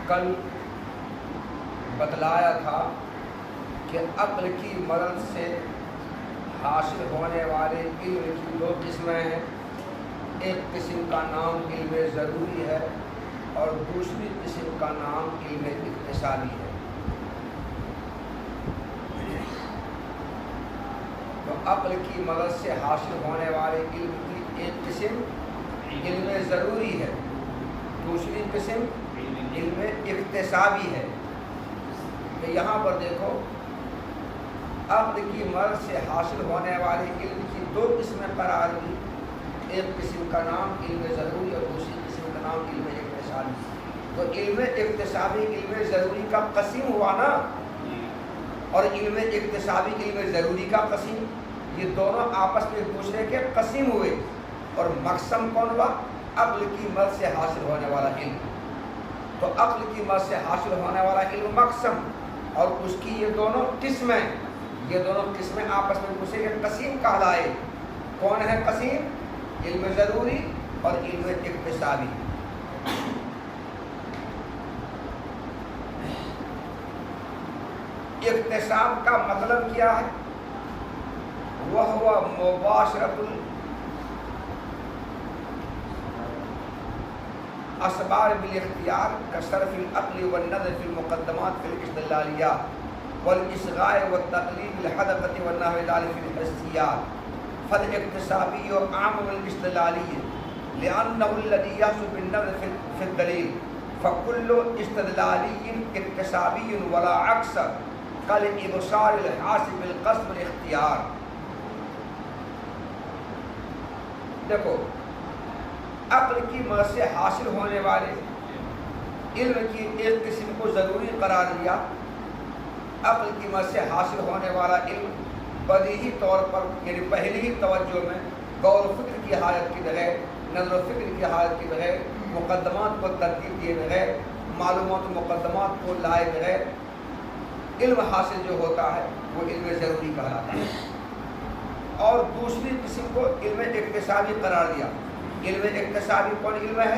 کل بتلایا تھا کہ عقل کی مدد سے حاصل ہونے والے علم کی دو قسمیں ہیں. ایک قسم کا نام علم ضروری ہے اور دوسری قسم کا نام علم اکتسابی ہے. تو عقل کی مدد سے حاصل ہونے والے علم کی ایک قسم علم ضروری ہے، دوسری قسم علم اکتسابی ہے. تو یہاں پر دیکھو، عقل کی مدد سے حاصل ہونے والے علم کی دو قسمیں قرار دی. ایک قسم کا نام علم ضروری اور دوسری قسم کا نام علم اکتسابی. تو علم اکتسابی علم ضروری کا قسم ہوا نا، اور علم اکتسابی علم ضروری کا قسم، یہ دونوں آپس میں ایک دوسرے کے قسم ہوئے. اور مقسم کون ہوا؟ عقل کی مدد سے حاصل ہونے والا علم. تو عقل کی مدد سے حاصل ہونے والا علم مقسم، اور اس کی یہ دونوں قسمیں آپس میں دوسرے کے قسم کہلائے. کون ہے قسم؟ علم ضروری اور علم اکتسابی. اکتساب کا مطلب کیا ہے؟ وہ ہوا مباشرت اسباب بالاختیار کصرف العقل والنظر في المقدمات في الاستدلالية والإصغاء والتقليد بالحدقة والنحو ذلك في الحسيات. فالاكتسابي أعم من الاستدلالي لأنه الذي يحصل بالنظر في الدليل، فكل استدلالي اكتسابي ولا عكس كالإبصار الحاصل بالقصد والاختيار. دیکھو، عقل کی مدد سے حاصل ہونے والے علم کی ایک قسم کو ضروری قرار دیا. عقل کی مدد سے حاصل ہونے والا علم بدیہی طور پر، یعنی پہلی ہی توجہ میں غور و فکر کی حالت کے بغیر، نظر و فکر کی حالت کے بغیر، مقدمات کو ترتیب دیے بغیر، معلومات و مقدمات کو لائے بغیر علم حاصل جو ہوتا ہے وہ علم ضروری کہلاتا ہے. اور دوسری قسم کو علم اکتسابی قرار دیا. علم اکتسابی کون علم ہے؟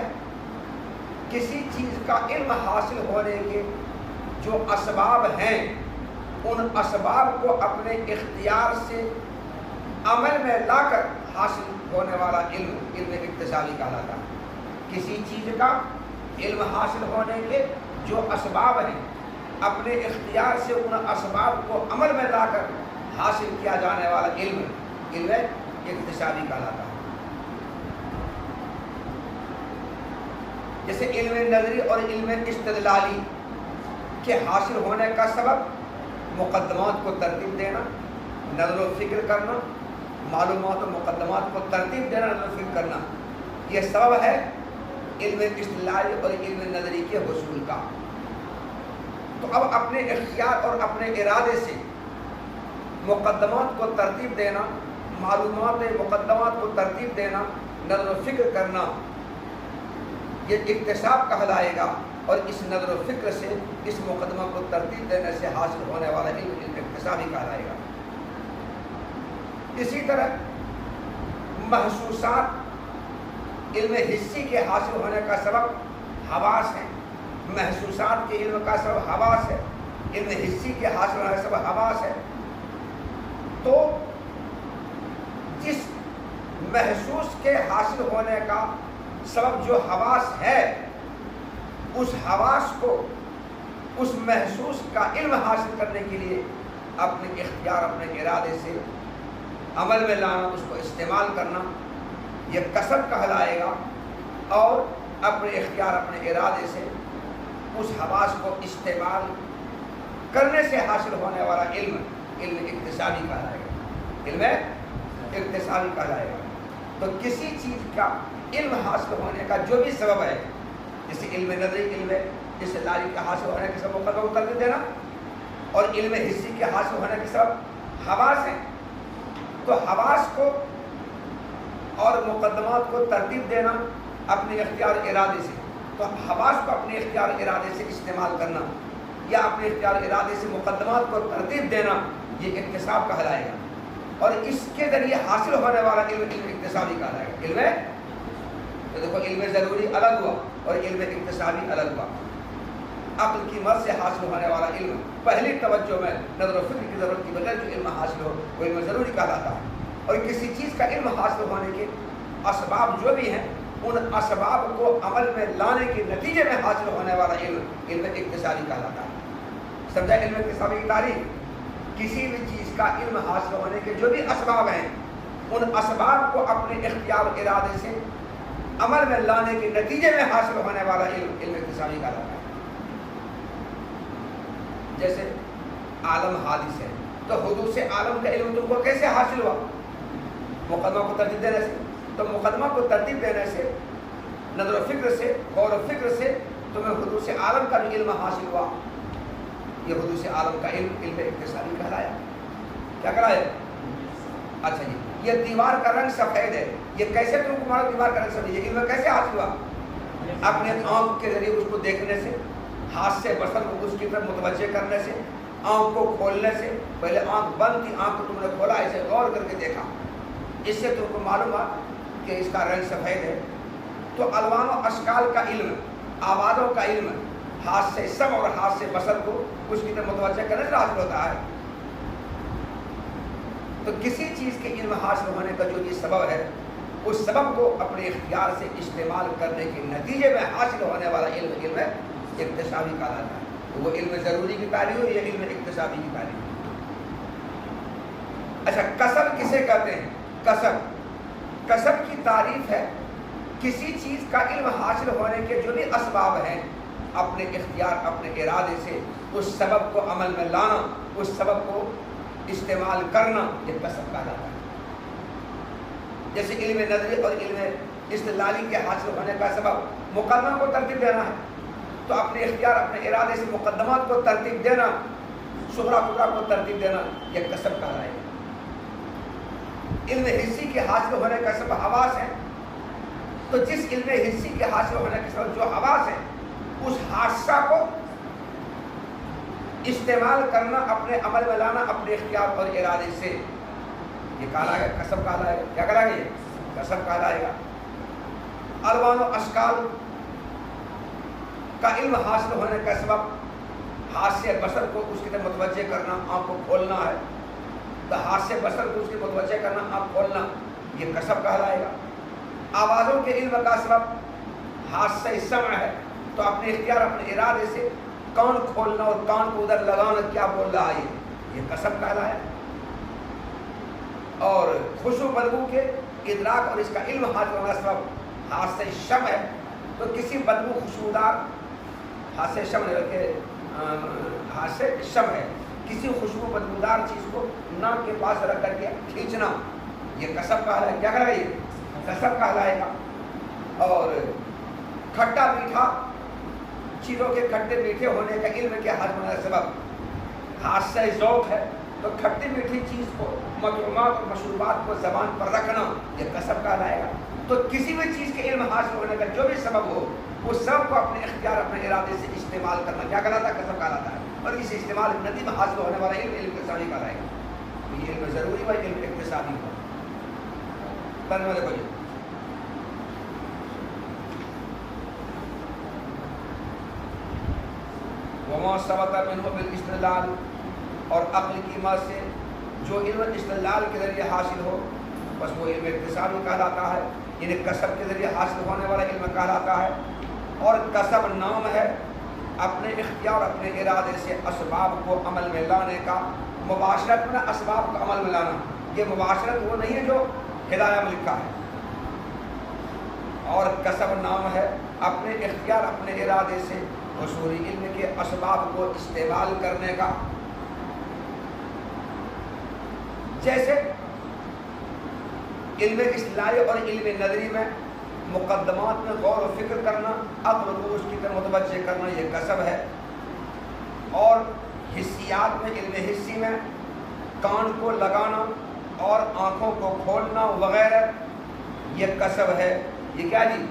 کسی چیز کا علم حاصل ہونے کے جو اسباب ہیں، ان اسباب کو اپنے اختیار سے عمل میں لا کر حاصل ہونے والا علم علم اکتسابی کہلاتا ہے. کسی چیز کا علم حاصل ہونے کے جو اسباب ہیں، اپنے اختیار سے ان اسباب کو عمل میں لا کر حاصل کیا جانے والا علم علم اکتسابی کہلاتا ہے. جیسے علم نظری اور علم استدلالی کے حاصل ہونے کا سبب مقدمات کو ترتیب دینا، نظر و فکر کرنا، معلومات و مقدمات کو ترتیب دینا، نظر و فکر کرنا، یہ سبب ہے علم استدلالی اور علم نظری کے حصول کا. تو اب اپنے اختیار اور اپنے ارادے سے مقدمات کو ترتیب دینا، معلومات مقدمات کو ترتیب دینا، نظر و فکر کرنا، یہ اکتساب کہلائے گا. اور اس نظر و فکر سے، اس مقدمہ کو ترتیب دینے سے حاصل ہونے والا علم علم اکتسابی کہلائے گا. اسی طرح محسوسات علم حسی کے حاصل ہونے کا سبب حواس ہے. محسوسات کے علم کا سبب حواس ہے، علم حسی کے حاصل ہونے کا سبب حواس ہے. تو جس محسوس کے حاصل ہونے کا سبب جو حواس ہے، اس حواس کو، اس محسوس کا علم حاصل کرنے کے لیے اپنے اختیار، اپنے ارادے سے عمل میں لانا، اس کو استعمال کرنا، یہ کسب کہلائے گا. اور اپنے اختیار، اپنے ارادے سے اس حواس کو استعمال کرنے سے حاصل ہونے والا علم علم اکتسابی کہلائے گا. علم اکتسابی کہلائے گا. تو کسی چیز کا علم حاصل ہونے کا جو بھی سبب ہے، جیسے علم نظری، علم استدلالی کے حاصل ہونے کے سبب مقدمہ کو ترتیب دینا، اور علم حسی کے حاصل ہونے کے سبب حواس ہیں. تو حواس کو اور مقدمات کو ترتیب دینا اپنے اختیار ارادے سے، تو حواس کو اپنے اختیار ارادے سے استعمال کرنا یا اپنے اختیار ارادے سے مقدمات کو ترتیب دینا، یہ اکتساب کہلائے گا. اور اس کے ذریعے حاصل ہونے والا علم علم اکتسابی کہلائے گا. علم، تو دیکھو علم ضروری الگ ہوا اور علم اکتسابی الگ ہوا. عقل کی مدد سے حاصل ہونے والا علم پہلی توجہ میں نظر و فکر کی ضرورت کی بغیر جو علم حاصل ہو وہ علم ضروری کہلاتا ہے. اور کسی چیز کا علم حاصل ہونے کے اسباب جو بھی ہیں ان اسباب کو عمل میں لانے کے نتیجے میں حاصل ہونے والا علم علم اکتسابی کہلاتا ہے. سمجھا علم اکتسابی کی تعریف؟ کسی بھی چیز کا علم حاصل ہونے کے جو بھی اسباب ہیں ان اسباب کو اپنے اختیار و ارادے سے عمل میں لانے کے نتیجے میں حاصل ہونے والا علم علم اکتسابی کہلاتا ہے. جیسے عالم حادث ہے تو حدوث عالم کا علم تم کو کیسے حاصل ہوا؟ مقدمہ کو ترتیب دینے سے. تو مقدمہ کو ترتیب دینے سے نظر و فکر سے غور و فکر سے تمہیں حدوث عالم کا بھی علم حاصل ہوا. یہ حدوث عالم کا علم علم اکتسابی کہلایا. کیا کہلایا؟ اچھا جی یہ دیوار کا رنگ سفید ہے یہ کیسے تم کو معلوم دیوار کا رنگ سفید ہے؟ یہ علم کیسے حاصل ہوا؟ اپنے آنکھ کے ذریعے اس کو دیکھنے سے ہاتھ سے بصر کو اس کی طرف متوجہ کرنے سے آنکھ کو کھولنے سے. پہلے آنکھ بند تھی آنکھ کو تم نے کھولا اسے غور کر کے دیکھا اس سے تم کو معلوم ہوا کہ اس کا رنگ سفید ہے. تو الوان و اشکال کا علم آوازوں کا علم ہاتھ سے سمع اور ہاتھ سے بصر کو اس کی طرف متوجہ کرنے سے حاصل ہوتا ہے. تو کسی چیز کے علم حاصل ہونے کا جو بھی سبب ہے اس سبب کو اپنے اختیار سے استعمال کرنے کے نتیجے میں حاصل ہونے والا علم علم اکتسابی کہلاتا ہے. تو وہ علم ضروری کی تعریف ہے یہ علم اکتسابی کی تعریف ہے. اچھا کسب کسے کہتے ہیں؟ کسب کی تعریف ہے کسی چیز کا علم حاصل ہونے کے جو بھی اسباب ہیں اپنے اختیار اپنے ارادے سے اس سبب کو عمل میں لانا اس سبب کو استعمال کرنا یہ کسب کہلاتا ہے. جیسے علم نظری اور علم استدلالی کے حاصل ہونے کا سبب مقدمہ کو ترتیب دینا ہے تو اپنے اختیار اپنے ارادے سے مقدمات کو ترتیب دینا صغرا کبرا کو ترتیب دینا یہ کسب کہلائے گا. علم حسی کے حاصل ہونے کا سبب حواس ہے تو جس علم حسی کے حاصل ہونے کے سبب جو حواس ہے اس حادثہ کو استعمال کرنا اپنے عمل میں لانا اپنے اختیار اور ارادے سے یہ کہلائے گا کسب کہلائے گا. کیا کہلائے گا؟ یہ کسب کہلائے گا. الوان و اشکال کا علم حاصل ہونے کا سبب ہاتھ سے بصر کو اس کی طرف متوجہ کرنا آنکھ کو کھولنا ہے تو ہاتھ سے بصر کو اس کی متوجہ کرنا آنکھ کھولنا یہ کسب کہلائے گا. آوازوں کے علم کا سبب ہاتھ سے سمع ہے تو اپنے اختیار اپنے ارادے سے کان کھولنا اور کان کو ادھر لگانا کیا بول رہا ہے یہ کسب کہلایا. اور خوشبو بدبو کے ادراک اور اس کا علم حاصل ہونا سبب ہاتھ سے شم ہے تو کسی بدبو خوشبودار ہاتھ سے شم ہاتھ سے شم ہے کسی خوشبو بدبودار چیز کو ناک کے پاس رکھ کر کے کھینچنا یہ کسب کہلائے. کیا کہلائے؟ یہ کسب کہلائے گا. اور کھٹا میٹھا چیزوں کے کھٹے میٹھے ہونے کا علم کے حاصل ہونے کا سبب ہاتھ سے ذوق ہے تو کھٹی میٹھی چیز کو مطعومات اور مشروبات کو زبان پر رکھنا یہ کسب کہلائے گا. تو کسی بھی چیز کے علم حاصل ہونے کا جو بھی سبب ہو اس سب کو اپنے اختیار اپنے ارادے سے استعمال کرنا کیا کہلاتا ہے؟ کسب کہلاتا ہے. اور اس استعمال ندی میں حاصل ہونے والا علم علم اکتسابی کہلائے گا. تو یہ علم ضروری ہوا علم اکتسابی ہوا. دیکھو جی وما ثبت منه بالاستدلال اور عقل کی مدد سے جو علم استدلال کے ذریعے حاصل ہو بس وہ علم اکتسابی کہلاتا ہے. یعنی کسب کے ذریعے حاصل ہونے والا علم کہلاتا ہے. اور کسب نام ہے اپنے اختیار اپنے ارادے سے اسباب کو عمل میں لانے کا. مباشرت میں اسباب کا عمل میں لانا یہ مباشرت وہ نہیں ہے جو ہدایہ میں لکھا ہے. اور کسب نام ہے اپنے اختیار اپنے ارادے سے حصول علم کے اسباب کو استعمال کرنے کا. جیسے علم اصطلاحی اور علم نظری میں مقدمات میں غور و فکر کرنا عقل کو اس کی طرف متوجہ کرنا یہ کسب ہے. اور حسیات میں علم حسی میں کان کو لگانا اور آنکھوں کو کھولنا وغیرہ یہ کسب ہے. یہ کیا جی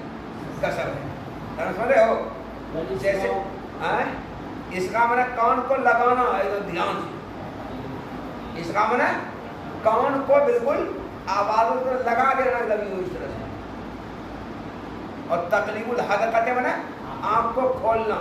کسب ہے. سمجھ رہے ہو؟ جیسے اس کا میں کان کو لگانا ہے دھیان سے اس کا میں کان کو بالکل آوازوں پر لگا دینا لگی ہوئی اس طرح سے. اور تقلیب الحدقت میں آنکھ کو کھولنا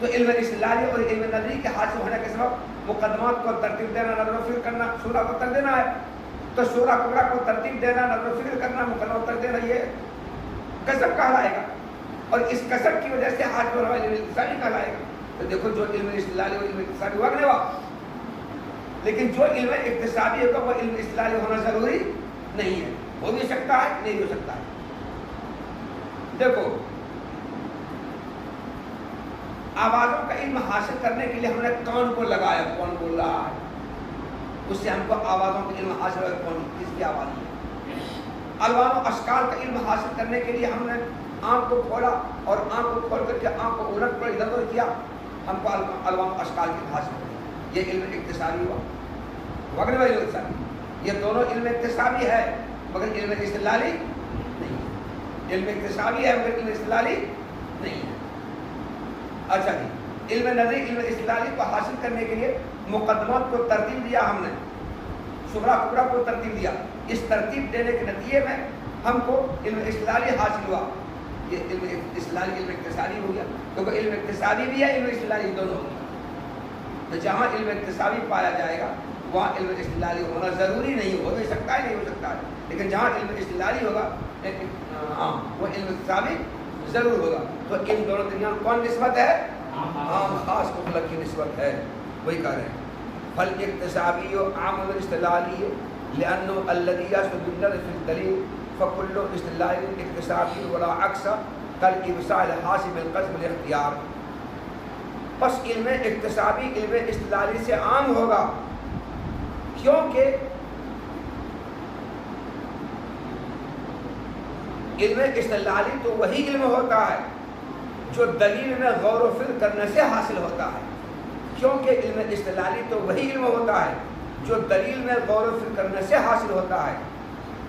تو علم استدلالی اور علم نظری کے حاصل ہونے کے سبب مقدمات کو ترتیب دینا، نظر و فکر کرنا، شورا کو تر دینا ہے. تو شورا کبرا کو ترتیب دینا، نظر و فکر کرنا، مقدمات تر دینا، یہ کسب کہلائے گا. اور اس کسب کی وجہ سے حاصل ہونے والا علم اقتصادی کہلائے گا. تو دیکھو جو علم استدلالی اور علم اقتصادی وغیرہ ہوا، لیکن جو علم اقتصادی ہوگا وہ علم استدلالی ہونا ضروری نہیں ہے. ہو بھی سکتا ہے، نہیں ہو سکتا ہے. دیکھو آوازوں کا علم حاصل کرنے کے لیے ہم نے کان کو لگایا، کون بول رہا ہے، اس سے ہم کو آوازوں کا علم حاصل ہوا، کون کس کی آواز ہے. الوان و اشکال کا علم حاصل کرنے کے لیے ہم نے آنکھ کو کھولا اور آنکھ کو کھول کر کے آنکھ کو الٹ پر ادھر ادھر کیا، ہم کو الوان و اشکال کی حاصل ہوئی. یہ علم اقتصادی ہوا. وغیرہ علم اقتصادی، یہ دونوں علم اقتصادی ہے مگر علم استدلالی نہیں ہے. علم اقتصادی ہے مگر علم استدلالی نہیں ہے. اچھا جی، علم نظری علم استدلالی کو حاصل کرنے کے لیے مقدمات کو ترتیب دیا ہم نے، شبرا کبرا کو ترتیب دیا. اس ترتیب دینے کے نتیجے میں ہم کو علم استدلالی حاصل ہوا. یہ علم استدلالی علم اقتصادی ہو گیا، کیونکہ علم اقتصادی بھی ہے، علم استدلالی دونوں ہو گیا. تو جہاں علم اقتصادی پایا جائے گا وہاں علم استدلالی ہونا ضروری نہیں، ہو بھی سکتا ہے، نہیں ہو سکتا ہے. لیکن جہاں علم استدلالی ہوگا ہاں وہ علم اقتصادی ضرور ہوگا. تو ان دونوں درمیان کون نسبت ہے؟ عام خاص مطلق کی نسبت ہے. وہی کہہ رہے ہیں فل اقتصابی و عام الاستدلالی لأنه الذي يسد النظر في الدليل فكل استدلال اقتصابي ولا عكس كالإبصاء الحاسب القسم الاختيار. بس علم اقتصابی علم استدلالی سے عام ہوگا، کیونکہ علم استدلالی تو وہی علم ہوتا ہے جو دلیل میں غور و فکر کرنے سے حاصل ہوتا ہے. کیونکہ علم استدلالی تو وہی علم ہوتا ہے جو دلیل میں غور و فکر کرنے سے حاصل ہوتا ہے.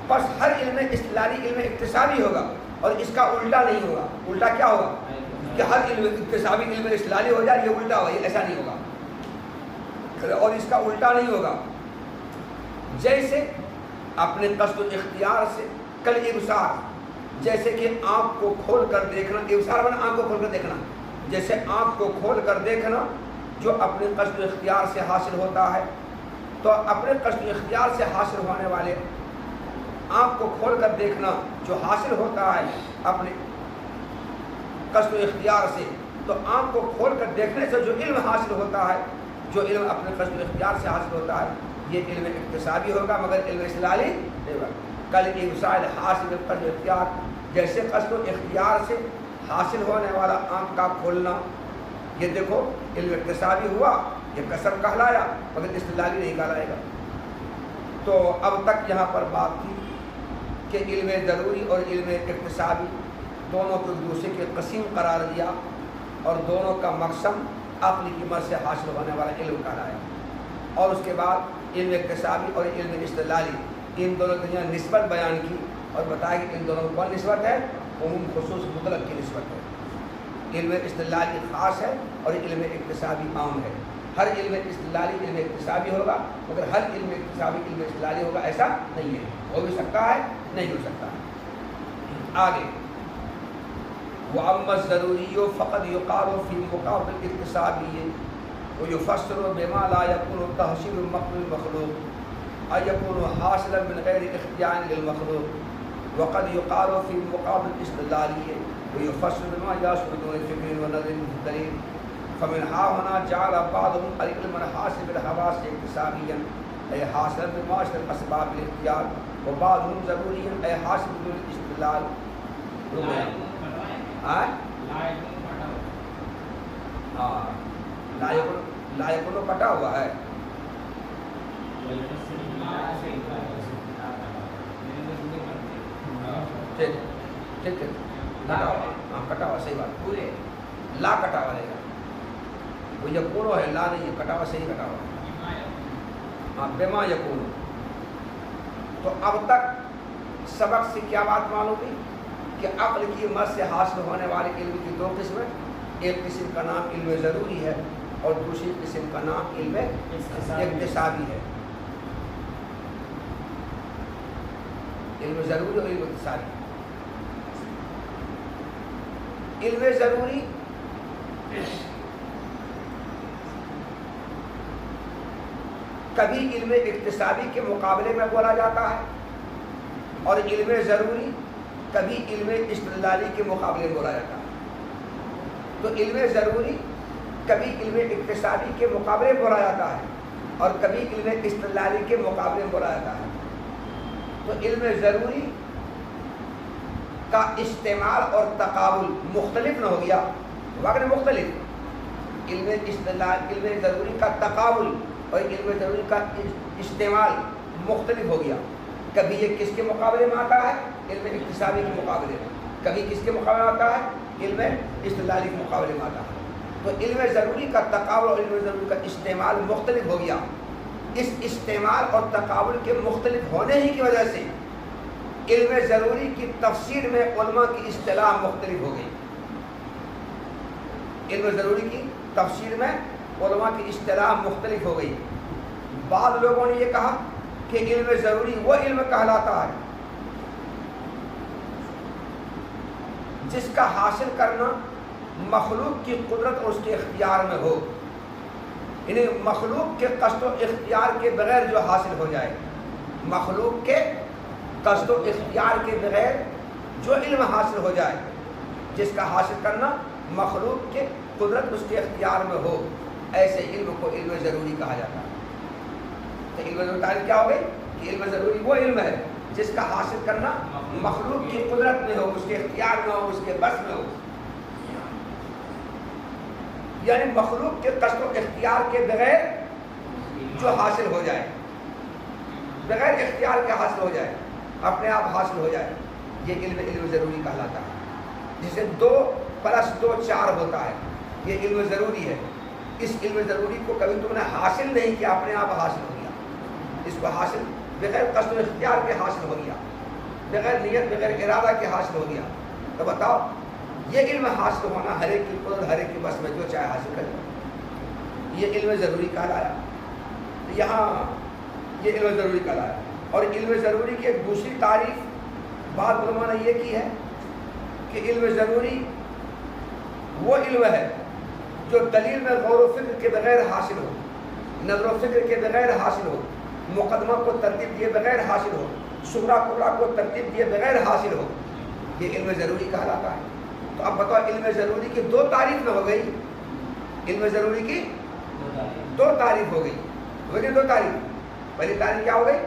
بس ہر علم استدلالی علم اقتصادی ہوگا اور اس کا الٹا نہیں ہوگا. الٹا کیا ہوگا کہ ہر علم اقتصادی علم استدلالی ہو جائے، یہ الٹا ہوگا، یہ ایسا نہیں ہوگا. اور اس کا الٹا نہیں ہوگا. جیسے اپنے قصد و اختیار سے کل ابصار، جیسے کہ آنکھ کو کھول کر دیکھنا، ابصار بنا آنکھ کو کھول کر دیکھنا، جیسے آنکھ کو کھول کر دیکھنا جو اپنے قصد و اختیار سے حاصل ہوتا ہے. تو اپنے قصد و اختیار سے حاصل ہونے والے آنکھ کو کھول کر دیکھنا جو حاصل ہوتا ہے اپنے قصد و اختیار سے، تو آنکھ کو کھول کر دیکھنے سے جو علم حاصل ہوتا ہے، جو علم اپنے قصد و اختیار سے حاصل ہوتا ہے، یہ علم اقتصادی ہوگا مگر علم استدلالی نہیں ہوگا. کل ابصار حاصل قصد و اختیار، جیسے قصد و اختیار سے حاصل ہونے والا آنکھ کا کھولنا، یہ دیکھو علم اقتصادی ہوا، یہ کسب کہلایا مگر استدلالی نہیں کہلائے گا. تو اب تک یہاں پر بات تھی کہ علم ضروری اور علم اقتصادی دونوں کو ایک دوسرے کے قسم قرار دیا اور دونوں کا مقصد عقل کی مدد سے حاصل ہونے والا علم کہلایا. اور اس کے بعد علم اقتصادی اور علم استدلالی ان دونوں کے نسبت بیان کی اور بتایا کہ ان دونوں کو کون نسبت ہے؟ عموم خصوص مطلق کی نسبت ہے. علم استدلالی خاص ہے اور علم اقتصادی عام ہے. ہر علم استدلالی علم اقتصادی ہوگا مگر ہر علم اقتصادی علم استدلالی ہوگا ایسا نہیں ہے. ہو بھی سکتا ہے، نہیں ہو سکتا ہے. آگے وَأَمَّا الضَّرُورِيُّ فَقَدْ يُقَالُ فِي مُقَابِلِ الْاِقْتِصَابِيِّ وَيُفَسِّرُ بِمَا لَا يَكُونُ تَحْصِيلُ الْمَخْلُوقِ أَيْ يَكُونُ حَاصِلًا مِنْ غَيْرِ اخْتِيَارٍ لِلْمَخْلُوقِ وَقَدْ يُقَالُ فِي مُقَابِلِ الْاِسْتِدْلَالِيِّ وَيُفَسِّرُ بِمَا يَحْصُلُ بِدُونِ فِكْرٍ وَنَظْرٍ دَلِيلٍ فَمِنْ هَا هُنَا جَعَلَ بَعْضُهُمْ الْعِلْمَ الْحَاصِلَ بِالْحَوَاسِ اقْتِصَابِيًّا أي حاصلا بواسطة الأسباب الاختيار وبعضهم ضروريا أي حاصل بدون الاستدلال. لا يكون پٹا ہوا ہے. ٹھیک ٹھیک کٹا ہوا، کٹا ہوا صحیح بات. پورے لا کٹا ہوا رہے گا، وہ یکونو ہے، لا نہیں ہے. کٹا ہوا صحیح کٹا ہوا. ہاں بما یکونو. تو اب تک سبق سے کیا بات معلوم ہوئی کہ عقل کی مدد سے حاصل ہونے والے علم کی دو قسمیں. ایک قسم کا نام علم ضروری ہے اور دوسری قسم کا نام علم اقتصادی ہے. علم ضروری اور علم اقتصادی. علم ضروری کبھی علم اکتسابی کے مقابلے میں بولا جاتا ہے، اور علم ضروری کبھی علم استدلالی کے مقابلے میں بولا جاتا ہے۔ تو علم ضروری کبھی علم اکتسابی کے مقابلے میں بولا جاتا ہے، اور کبھی علم استدلالی کے مقابلے میں بولا جاتا ہے۔ تو علم ضروری کا استعمال اور تقابل مختلف نہ ہو گیا، وقت مختلف۔ علم ضروری کا تقابل اور علم ضروری کا استعمال مختلف ہو گیا۔ کبھی یہ کس کے مقابلے میں آتا ہے؟ علم اکتسابی کے مقابلے میں۔ کبھی کس کے مقابلے میں آتا ہے؟ علم استدلالی کے مقابلے میں آتا ہے۔ تو علم ضروری کا تقابل اور علم ضروری کا استعمال مختلف ہو گیا۔ اس استعمال اور تقابل کے مختلف ہونے ہی کی وجہ سے علم ضروری کی تفسیر میں علماء کی اصطلاح مختلف ہو گئی۔ علم ضروری کی تفسیر میں علماء کی اصطلاح مختلف ہو گئی۔ بعض لوگوں نے یہ کہا کہ علم ضروری وہ علم کہلاتا ہے جس کا حاصل کرنا مخلوق کی قدرت اور اس کے اختیار میں ہو، یعنی مخلوق کے قصد و اختیار کے بغیر جو حاصل ہو جائے، مخلوق کے قصد و اختیار کے بغیر جو علم حاصل ہو جائے، جس کا حاصل کرنا مخلوق کے قدرت اس کے اختیار میں ہو، ایسے علم کو علم ضروری کہا جاتا ہے۔ تو علم ضروری تعریف کیا ہو گئی کہ علم ضروری وہ علم ہے جس کا حاصل کرنا مخلوق کی قدرت میں ہو، اس کے اختیار میں ہو، اس کے بس میں ہو، یعنی مخلوق کے قصد و اختیار کے بغیر جو حاصل ہو جائے، بغیر اختیار کے حاصل ہو جائے، اپنے آپ حاصل ہو جائے، یہ علم ضروری کہلاتا ہے۔ جسے 2 + 2 4 ہوتا ہے، یہ علم ضروری ہے۔ اس علم ضروری کو کبھی تم نے حاصل نہیں کیا، اپنے آپ حاصل ہو گیا۔ اس کو حاصل بغیر قصد و اختیار کے حاصل ہو گیا، بغیر نیت بغیر ارادہ کے حاصل ہو گیا۔ تو بتاؤ یہ علم حاصل ہونا ہر ایک کی قدرت، ہر ایک کی بس میں، جو چاہے حاصل کرے، یہ علم ضروری کہلایا۔ یہاں یہ علم ضروری کہلایا۔ اور علم ضروری کی ایک دوسری تعریف بعض علماء نے یہ کی ہے کہ علم ضروری وہ علم ہے جو دلیل میں غور و فکر کے بغیر حاصل ہو، نظر و فکر کے بغیر حاصل ہو، مقدمہ کو ترتیب دیے بغیر حاصل ہو، شبرا کبرا کو ترتیب دیے بغیر حاصل ہو، یہ علم ضروری کہلاتا ہے۔ تو اب بتاؤ علم ضروری کی 2 تعریف نہ ہو گئی، علم ضروری کی 2 تعریف ہو گئی، ہو گئی 2 تعریف۔ پہلی تعریف کیا ہو گئی؟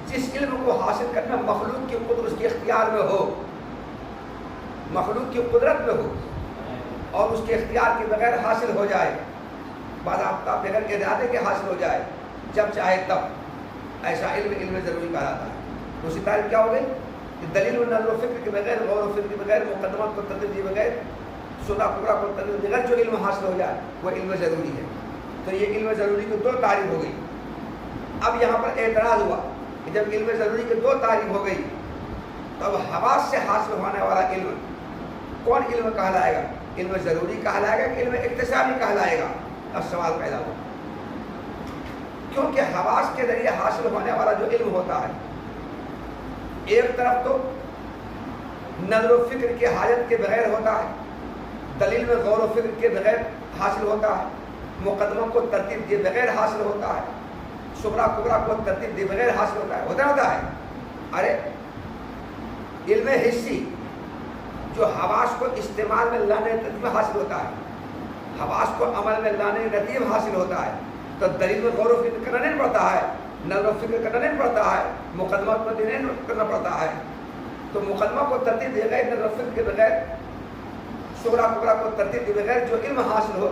جس علم کو حاصل کرنا مخلوق کی قدرت اس کے اختیار میں ہو، مخلوق کی قدرت میں ہو اور اس کے اختیار کے بغیر حاصل ہو جائے، باضابطہ بغیر ارادے کے حاصل ہو جائے، جب چاہے تب، ایسا علم ضروری کہلاتا ہے۔ دوسری تعریف کیا ہو گئی کہ دلیل و نظر و فکر کے بغیر، غور و فکر کے بغیر، مقدمات کو ترتیب دیے بغیر، شبرا کبرا کو ترتیب دیے بغیر جو علم حاصل ہو جائے وہ علم ضروری ہے۔ تو یہ علم ضروری کی 2 تعریف ہو گئی۔ اب یہاں پر اعتراض ہوا کہ جب علم ضروری کی 2 تعریف ہو گئی تو اب حواس سے حاصل ہونے والا علم کون علم کہلائے گا؟ علم ضروری کہلائے گا کہ علم اکتسابی کہلائے گا؟ اب سوال پیدا ہوا، کیونکہ حواس کے ذریعے حاصل ہونے والا جو علم ہوتا ہے، ایک طرف تو نظر و فکر کی حاجت کے بغیر ہوتا ہے، دلیل میں غور و فکر کے بغیر حاصل ہوتا ہے، مقدموں کو ترتیب دیے بغیر حاصل ہوتا ہے، شبرا کبرا کو ترتیب دیے بغیر حاصل ہوتا ہے۔ ارے علم حسی جو حواس کو استعمال میں لانے نتیجہ میں حاصل ہوتا ہے، حواس کو عمل میں لانے نتیجہ میں حاصل ہوتا ہے، تو دلیل میں غور و فکر کرنا نہیں پڑتا ہے، نظر و فکر کرنا نہیں پڑتا ہے، مقدمہ کو نہیں کرنا پڑتا ہے۔ تو مقدمہ کو ترتیب دے گئے نظر و فکر کے بغیر، شبرا کبرا کو ترتیب دے بغیر جو علم حاصل ہو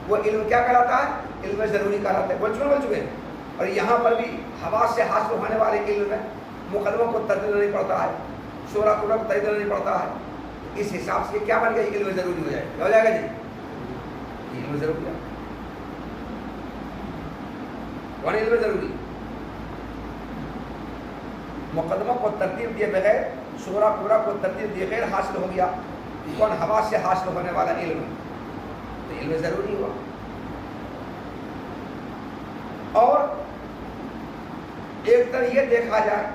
وہ علم کیا کہلاتا ہے؟ علم ضروری کہلاتا ہے۔ بول چکے ہیں۔ اور یہاں پر بھی حواس سے حاصل ہونے والے علم میں مقدموں کو ترتیب دینا نہیں پڑتا ہے، شبرا کبرا کو ترتیب دینا نہیں پڑتا ہے۔ اس حساب سے کیا بن گیا؟ علم ضروری ہو جائے گا۔ ہو جائے گا جی، علم ضروری ہے۔ کون علم ضروری؟ مقدمہ کو ترتیب دیے بغیر، شبرا کبرا کو ترتیب دیے بغیر حاصل ہو گیا، کون؟ حواس سے حاصل ہونے والا علم، تو علم ضروری ہوا۔ اور ایک طرح یہ دیکھا جائے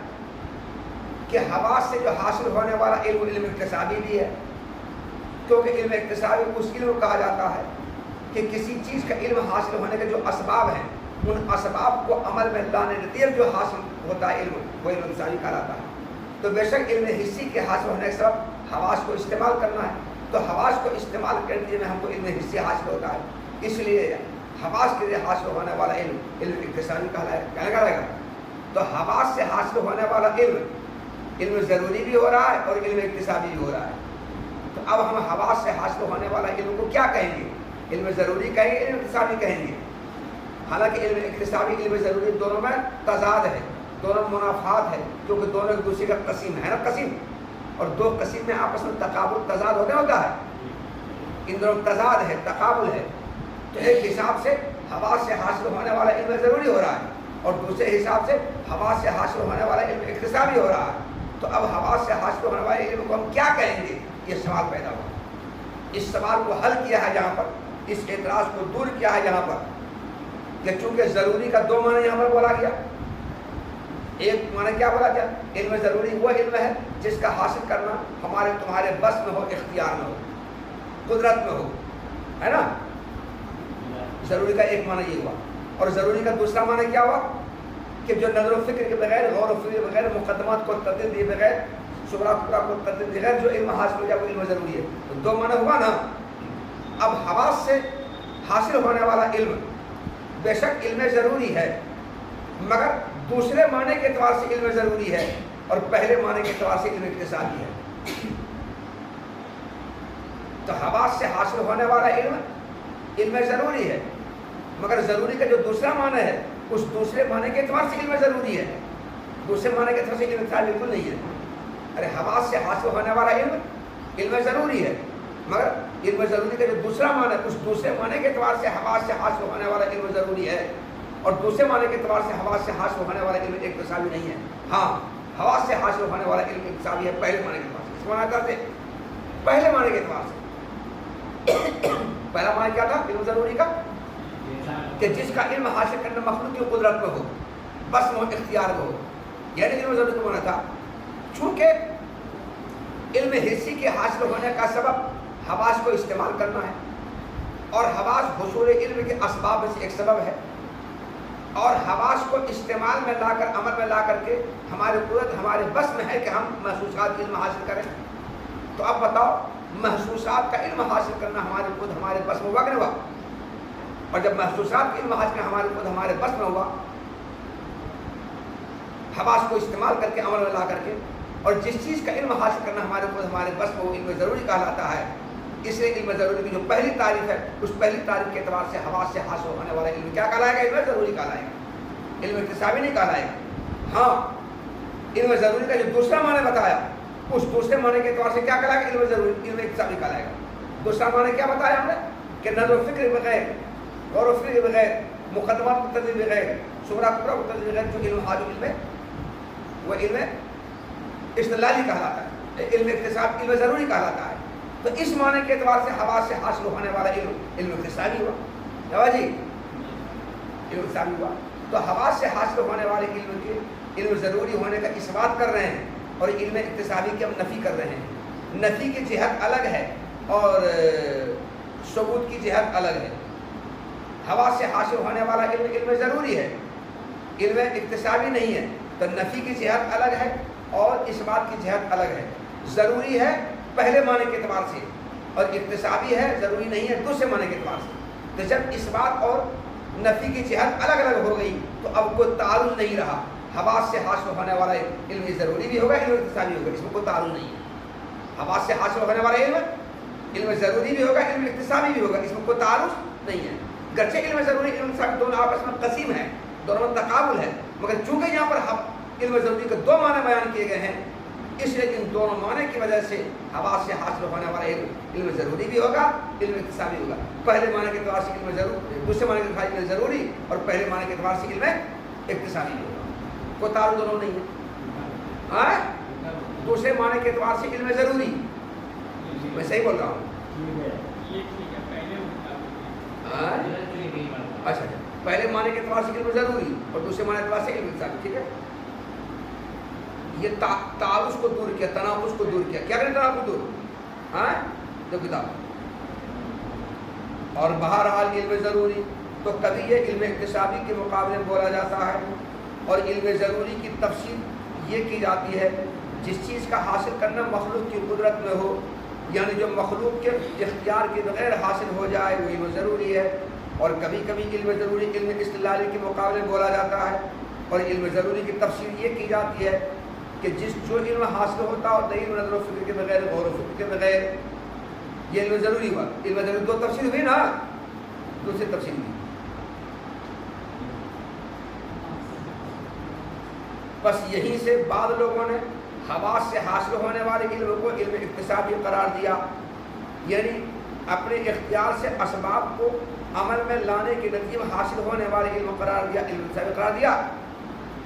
کہ حواس سے جو حاصل ہونے والا علم اکتسابی بھی ہے، کیونکہ علم اکتسابی اس علم کو کہا جاتا ہے کہ کسی چیز کا علم حاصل ہونے کے جو اسباب ہیں ان اسباب کو عمل میں لانے نتیجہ جو حاصل ہوتا ہے علم وہ علم اکتسابی کہلاتا ہے. تو بے شک علم حسی کے حاصل ہونے کے سبب حواس کو استعمال کرنا ہے. تو حواس کو استعمال کرنے میں ہم کو علم حسی حاصل ہوتا ہے. اس لیے حواس کے لیے حاصل ہونے والا علم علم اکتسابی کہلائے گا. تو حواس سے حاصل ہونے والا علم ضروری بھی ہو رہا ہے اور علم اکتسابی بھی ہو رہا ہے. تو اب ہم حواس سے حاصل ہونے والا علم کو کیا کہیں گے؟ علم ضروری کہیں گے، علم اکتسابی کہیں گے. حالانکہ علم اکتسابی علم ضروری دونوں میں تضاد ہے، دونوں منافات ہے، کیونکہ دونوں ایک دوسرے کا قسم ہے نا. قسم اور دو قسم میں آپس میں تقابل تضاد ہوتا ہے. ان دونوں تضاد ہے، تقابل ہے. تو ایک حساب سے حواس سے حاصل ہونے والا علم ضروری ہو رہا ہے اور دوسرے حساب سے حواس سے حاصل ہونے والا علم اکتسابی ہو رہا ہے. تو اب حواس سے حاصل ہونے والے علم کو ہم کیا کہیں گے؟ یہ سوال پیدا ہوا. اس سوال کو حل کیا ہے جہاں پر، اس اعتراض کو دور کیا ہے جہاں پر کہ چونکہ ضروری کا دو معنی یہاں پر بولا گیا. ایک معنی کیا بولا گیا؟ علم ضروری وہ علم ہے جس کا حاصل کرنا ہمارے تمہارے بس میں ہو، اختیار میں ہو، قدرت میں ہو، ہے نا. ضروری کا ایک معنی یہ ہوا. اور ضروری کا دوسرا معنی کیا ہوا؟ کہ جو نظر و فکر کے بغیر، غور و فکر کے بغیر، مقدمات کو ترتیب دیے بغیر، شبرا قبرا کو ترتیب دیے بغیر جو علم حاصل ہو جائے وہ علم ضروری ہے. تو دو معنی ہوا نا. اب حواس سے حاصل ہونے والا علم بے شک علم ضروری ہے، مگر دوسرے معنی کے اعتبار سے علم ضروری ہے اور پہلے معنی کے اعتبار سے علم اکتسابی ہے. تو حواس سے حاصل ہونے والا علم ضروری ہے، مگر ضروری کا جو دوسرا معنی ہے اس دوسرے معنی کے اعتبار سے علم ضروری ہے. دوسرے معنی کے اعتبار سے علم اکتسابی بالکل نہیں ہے. ارے حواس سے حاصل ہونے والا علم ضروری ہے، مگر علم ضروری کا جو دوسرا معنی ہے اس دوسرے معنی کے اعتبار سے حواس سے حاصل ہونے والا علم ضروری ہے اور دوسرے معنی کے اعتبار سے حواس سے حاصل ہونے والا علم اکتسابی نہیں ہے. ہاں، حواس سے حاصل ہونے والا علم اکتسابی ہے پہلے معنی کے اعتبار سے. اس معنی سے پہلے معنی کے اعتبار سے پہلا معنی کیا تھا علم ضروری کا؟ کہ جس کا علم حاصل کرنا مخلوق کی قدرت میں ہو، بس میں اختیار میں ہو. یعنی علم ضروری کا معنی تھا چونکہ علم حسی کے حاصل ہونے کا سبب حواس کو استعمال کرنا ہے اور حواس حصول علم کے اسباب میں سے ایک سبب ہے اور حواس کو استعمال میں لا کر، عمل میں لا کر کے ہماری قدرت، ہمارے بس میں ہے کہ ہم محسوسات کا علم حاصل کریں. تو اب بتاؤ، محسوسات کا علم حاصل کرنا ہمارے خود ہمارے بس میں ہوا کہ نہیں ہوا؟ اور جب محسوسات کا علم حاصل کرنا ہمارے خود ہمارے بس میں ہوا، حواس کو استعمال کر کے، عمل میں لا کر کے، اور جس چیز کا علم حاصل کرنا ہمارے خود ہمارے بس میں وہ علم ضروری کہلاتا ہے. اس لیے علم ضروری کی جو پہلی تعریف ہے اس پہلی تعریف کے اعتبار سے حواس سے حاصل ہونے والا علم کیا کہلائے گا؟ علم ضروری کہلائے گا، علم اکتسابی نہیں کہلائے گا. ہاں، علم ضروری کا جو دوسرا معنی بتایا اس دوسرے معنی کے اعتبار سے کیا کہلائے گا؟ علم ضروری، علم اکتسابی کہلائے گا. دوسرا معنی کیا بتایا ہم نے؟ کہ نظر و فکر بغیر، غور و فکر بغیر، مقدمات کو ترتیب بغیر، شبرا قبرا کو ترتیب بغیر جو علم حاصل علم ہے وہ علم استدلالی کہلاتا ہے، علم اکتساب علم ضروری کہلاتا ہے. تو اس معنی کے اعتبار سے حواس سے حاصل ہونے والا علم اکتسابی ہوا. جواب جی، علم اکتسابی ہوا. تو حواس سے حاصل ہونے والے علم کے علم ضروری ہونے کا اس بات کر رہے ہیں اور علم اکتسابی کی ہم نفی کر رہے ہیں. نفی کی جہت الگ ہے اور ثبوت کی جہت الگ ہے. حواس سے حاصل ہونے والا علم ضروری ہے، علم اکتسابی نہیں ہے. تو نفی کی جہت الگ ہے اور اس بات کی جہت الگ ہے. ضروری ہے پہلے معنی کے اعتبار سے اور اکتسابی ہے، ضروری نہیں ہے دوسرے معنی کے اعتبار سے. تو جب اس بات اور نفی کی جہت الگ الگ ہو گئی تو اب کوئی تعارض نہیں رہا. حواس سے حاصل ہونے والا علم ضروری بھی ہوگا، علم اکتسابی ہوگا، اس میں کوئی تعارض نہیں ہے. حواس سے حاصل ہونے والا علم ضروری بھی ہوگا، علم اکتسابی بھی ہوگا، اس میں کوئی تعارض نہیں ہے. گرچہ علم ضروری علم اکتسابی دونوں آپس میں قسیم ہیں، دونوں میں تقابل ہے، مگر چونکہ یہاں پر علم ضروری کے دو معنی بیان کیے گئے ہیں اس لیے ان دونوں معنی کی وجہ سے حواس سے حاصل ہونے والا علم ضروری بھی ہوگا، علم اکتسابی ہوگا. پہلے معنی کے اعتبار سے علم ضروری، دوسرے معنی کے اعتبار سے علم ضروری اور پہلے معنی کے اعتبار سے علم اکتسابی بھی ہوگا. کوئی تعارض دونوں نہیں ہے. ہاں، دوسرے معنی کے اعتبار سے علم ضروری، میں صحیح بول رہا ہوں؟ اچھا، پہلے معنی کے اعتبار سے علم ضروری اور دوسرے معنی کے اعتبار سے علم اکتسابی. ٹھیک ہے، یہ تعارض کو دور کیا، تناقض کو دور کیا. کیا کریں تناقض دور؟ ہاں، جو کتاب اور بہرحال علم ضروری تو کبھی یہ علم اکتسابی کے مقابلے میں بولا جاتا ہے، اور علم ضروری کی تفصیل یہ کی جاتی ہے جس چیز کا حاصل کرنا مخلوق کی قدرت میں ہو، یعنی جو مخلوق کے اختیار کے بغیر حاصل ہو جائے وہ علم ضروری ہے۔ اور کبھی کبھی علم ضروری علم استدلالی کے مقابلے میں بولا جاتا ہے، اور علم ضروری کی تفصیل یہ کی جاتی ہے کہ جو علم حاصل ہوتا ہے دلیل نظر و فکر کے بغیر، غور و فکر کے بغیر، یہ علم ضروری ہوا۔ علم ضروری دو تفصیل ہوئی نا، دوسری تفصیل ہوئی۔ بس یہیں سے بعض لوگوں نے حواس سے حاصل ہونے والے علم کو علم اکتسابی قرار دیا، یعنی اپنے اختیار سے اسباب کو عمل میں لانے کے نتیجے میں حاصل ہونے والے علم قرار دیا، علم اکتسابی قرار دیا،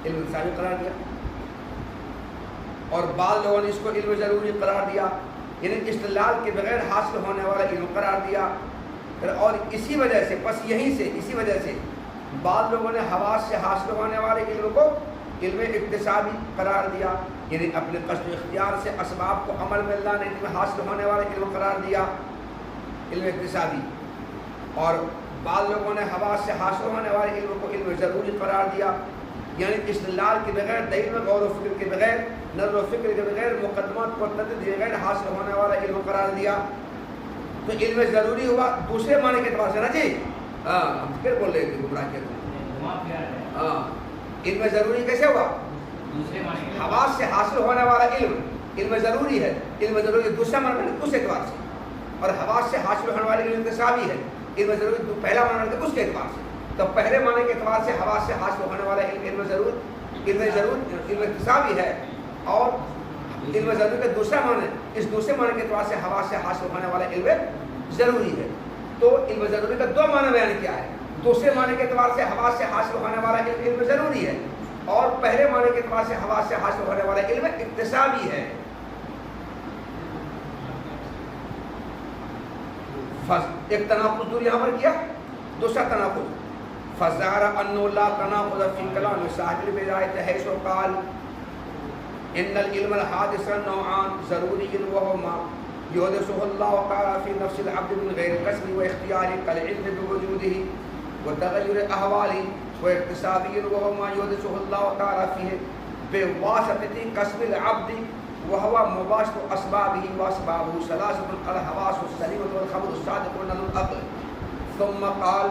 علم اکتسابی قرار دیا۔ اور بعض لوگوں نے اس کو علم ضروری قرار دیا، یعنی استدلال کے بغیر حاصل ہونے والا علم قرار دیا۔ اور اسی وجہ سے اسی وجہ سے بعض لوگوں نے حواس سے حاصل ہونے والے علم کو علم اکتسابی قرار دیا، یعنی اپنے قصد و اختیار سے اسباب کو عمل میں لانے میں حاصل ہونے والا علم قرار دیا، علم اکتسابی۔ اور بعض لوگوں نے حواس سے حاصل ہونے والے علم کو علم ضروری قرار دیا، یعنی استدلال کے بغیر، دلیل میں غور و فکر کے بغیر، نظر و فکر کے بغیر، مقدمات کو تدبیر کے بغیر حاصل ہونے والا علم قرار دیا۔ تو علم ضروری ہوا دوسرے معنی کے اعتبار سے نا جی، ہم پھر بول رہے تھے گمراہ کے علم ضروری کیسے ہوا؟ حواس سے حاصل ہونے والا علم ضروری ہے، علم ضروری دوسرا معنی اس اعتبار سے، اور حواس سے حاصل ہونے والا علم اکتسابی ہے، علم ضروری پہلا معنی اس کے اعتبار سے۔ تو پہلے معنی کے اعتبار سے حواس سے حاصل ہونے والا علم اکتسابی ہے، اور علم ضروری کا دوسرا معنی، اس دوسرے معنی کے اعتبار سے حواس سے حاصل ہونے والا علم ضروری ہے۔ تو علم ضروری کا دو معنی بیان کیا ہے، دوسرے معنی کے اعتبار سے حواس سے حاصل ہونے والا علم ضروری ہے، اور پہلے معنی کے اعتبار سے حواس سے حاصل ہونے والا علم اکتسابی ہے۔ ایک تناقض دور یہاں پر کیا، دوسرا تناقض فظہر انہ لا تناقض فی کلام صاحب البدایۃ حیث قال ان العلم الحادث نوعان ضروری وهو ما يحدثه الله تعالی فی نفس العبد من غیر قصد و اختیار كالعلم بوجوده وتغیر احواله، واکتسابی وهو ما يحدثه الله تعالی فیہ بواسطة قصد العبد وهو مباشرة اسبابه واسبابه ثلاثة الحواس السلیمة والخبر الصادق ونظر العقل، ثم قال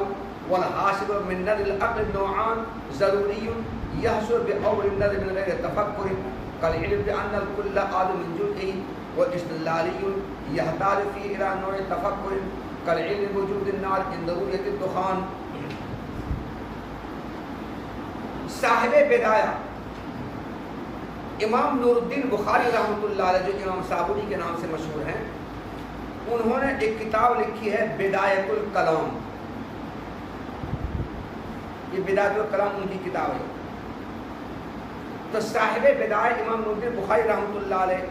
والحاصل من نظر العقل نوعان ضروری يحصل بأول النظر من غیر تفکر كالعلم بأن الكل آد من جزءه، واستدلالي يحتاج فيه إلى نوع تفکر كالعلم بوجود النار عند رؤية الدخان۔ صاحب بدایہ امام نور الدین بخاری رحمۃ اللہ علیہ، جو امام صابونی کے نام سے مشہور ہیں، انہوں نے ایک کتاب لکھی ہے بدایۃ الکلام، یہ بدایۃ الکلام ان کی کتاب ہے۔ تو صاحب بدایہ امام نور الدین بخاری رحمۃ اللہ علیہ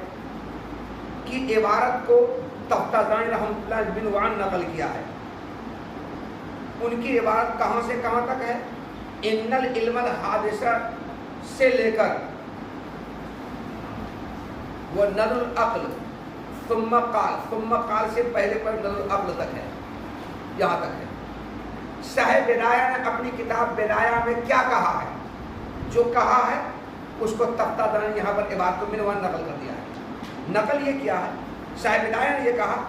کی عبارت کو تفتازانی رحمۃ اللہ بن وعن نقل کیا ہے۔ ان کی عبارت کہاں سے کہاں تک ہے؟ ان العلم الحادثہ سے لے کر وہ نظر العقل ثم قال سے پہلے پر نظر العقل تک ہے، یہاں تک ہے۔ صاحب بدایہ نے اپنی کتاب بدایہ میں کیا کہا ہے، جو کہا ہے اس کو تفتازانی یہاں پر عبارت کو منوان نقل کر دیا ہے۔ نقل یہ کیا ہے، صاحب بدایہ نے یہ کہا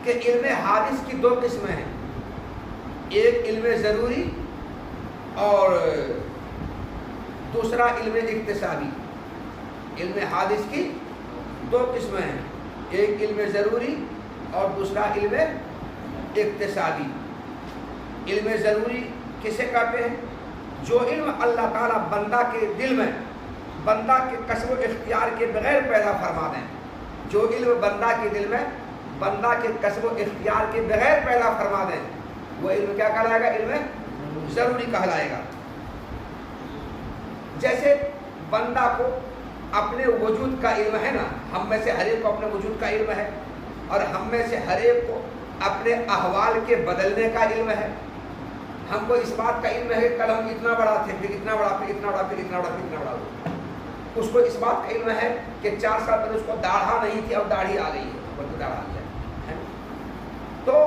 کہ علم حادث کی دو قسمیں ہیں، ایک علم ضروری اور دوسرا علم اکتسابی۔ علم حادث کی دو قسمیں ہیں، ایک علم ضروری اور دوسرا علم اکتسابی۔ علم ضروری کسے کہتے ہیں؟ جو علم اللہ تعالیٰ بندہ کے دل میں بندہ کے کسب و اختیار کے بغیر پیدا فرما دیں، جو علم بندہ کے دل میں بندہ کے کسب و اختیار کے بغیر پیدا فرما دیں، وہ علم کیا کہلائے گا؟ علم ضروری کہلائے گا۔ جیسے بندہ کو اپنے وجود کا علم ہے نا، ہم میں سے ہر ایک کو اپنے وجود کا علم ہے، اور ہم میں سے ہر ایک کو اپنے احوال کے بدلنے کا علم ہے۔ ہم کو اس بات کا علم ہے کہ کل ہم اتنا بڑا تھے، پھر اتنا بڑا، پھر اتنا بڑا، پھر اتنا بڑا، پھر اتنا بڑا ہوا۔ اس کو اس بات کا علم ہے کہ 4 سال پہلے اس کو داڑھا نہیں تھی، اب داڑھی آ گئی ہے، تو داڑھا آ گیا ہے۔ تو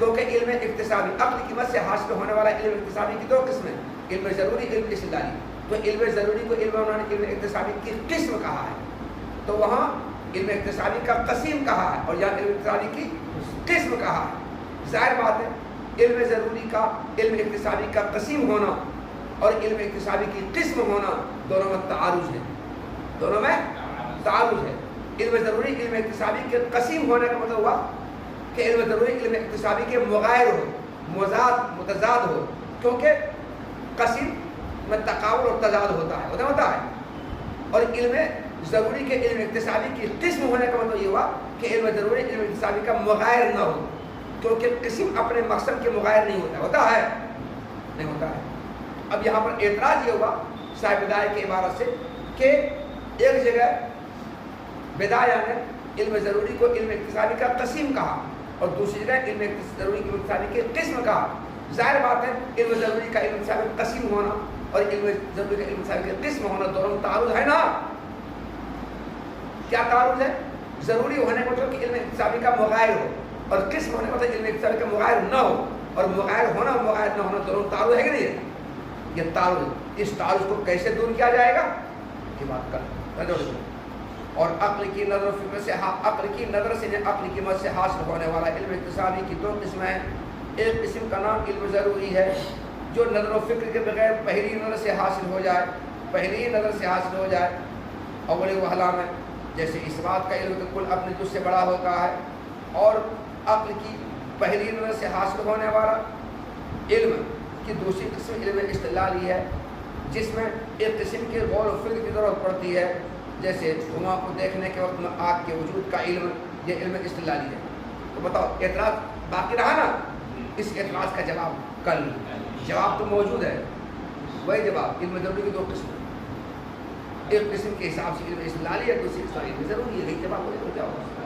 کیونکہ علم اقتصادی عقل کی مدد سے حاصل ہونے والا علم اقتصادی کی دو قسمیں، علم ضروری، علم استدلالی. تو علم ضروری کو انہوں نے علم اقتصادی کی قسم کہا ہے، تو وہاں علم اقتصادی کا قسم کہا ہے اور یہاں علم اقتصادی کی قسم کہا ہے. ظاہر بات ہے علم ضروری کا علم اقتصادی کا قسم ہونا اور علم اقتصادی کی قسم ہونا دونوں میں تعارض ہے، دونوں میں تعارض ہے. علم ضروری علم اقتصادی کے قسم ہونے کا مطلب ہوا کہ علم ضروری علم اقتصادی کے مغایر ہو، متضاد ہو، کیونکہ قسم میں تقابل اور تضاد ہوتا ہے. اور علم ضروری کے علم اقتصادی کی قسم ہونے کا مطلب یہ ہوا کہ علم ضروری علم اقتصادی کا مغایر نہ ہو، کیونکہ قسم اپنے مقصد کے مغایر نہیں ہوتا ہے نہیں ہوتا ہے. اب یہاں پر اعتراض یہ ہوا صاحب بدایہ کی عبارت سے کہ ایک جگہ بدایہ نے علم ضروری کو علم اقتصادی کا قسم کہا اور دوسری جگہ علم ضروری علم اقتصادی کی قسم کہا. ظاہر بات ہے علم ضروری کا علم اقتصادی کا قسم ہونا اور علم ضروری کا علم اقتصادی کی قسم ہونا دونوں میں تعارض ہے نا. کیا تعارض ہے؟ ضروری ہونے کا مطلب کہ علم اقتصادی کا مغایر ہو اور قسم ہونے کا مطلب علم اقتصادی کا مغایر نہ ہو، اور مغایر ہونا اور مغایر نہ ہونا دونوں تعارض ہے کہ نہیں ہے؟ یہ تعارض، اس تعارض کو کیسے دور کیا جائے گا یہ بات کر. اور عقل کی نظر و فکر سے عقل کی نظر سے عقل کی مدد سے حاصل ہونے والا علم اقتصادی کی دو قسمیں ہیں. ایک قسم کا نام علم ضروری ہے جو نظر و فکر کے بغیر پہلی نظر سے حاصل ہو جائے، پہلی نظر سے حاصل ہو جائے. اول وہلا میں جیسے اس بات کا علم کل اپنے جز سے بڑا ہوتا ہے، اور عقل کی پہلی نظر سے حاصل ہونے والا علم کی دوسری قسم علم استدلالی ہے، جس میں ایک قسم کے غور و فکر کی ضرورت پڑتی ہے، جیسے دھواں کو دیکھنے کے وقت میں آگ کے وجود کا علم، یہ علم استدلالی ہے. تو بتاؤ اعتراض باقی رہا نا؟ اس اعتراض کا جواب کل، جواب تو موجود ہے، وہی جواب علم ضروری کی دو قسم، ایک قسم کے حساب سے علم استدلالی ہے، دوسری قسم علم ضروری ہے. یہی جواب ہو جائے تو کیا ہوگا؟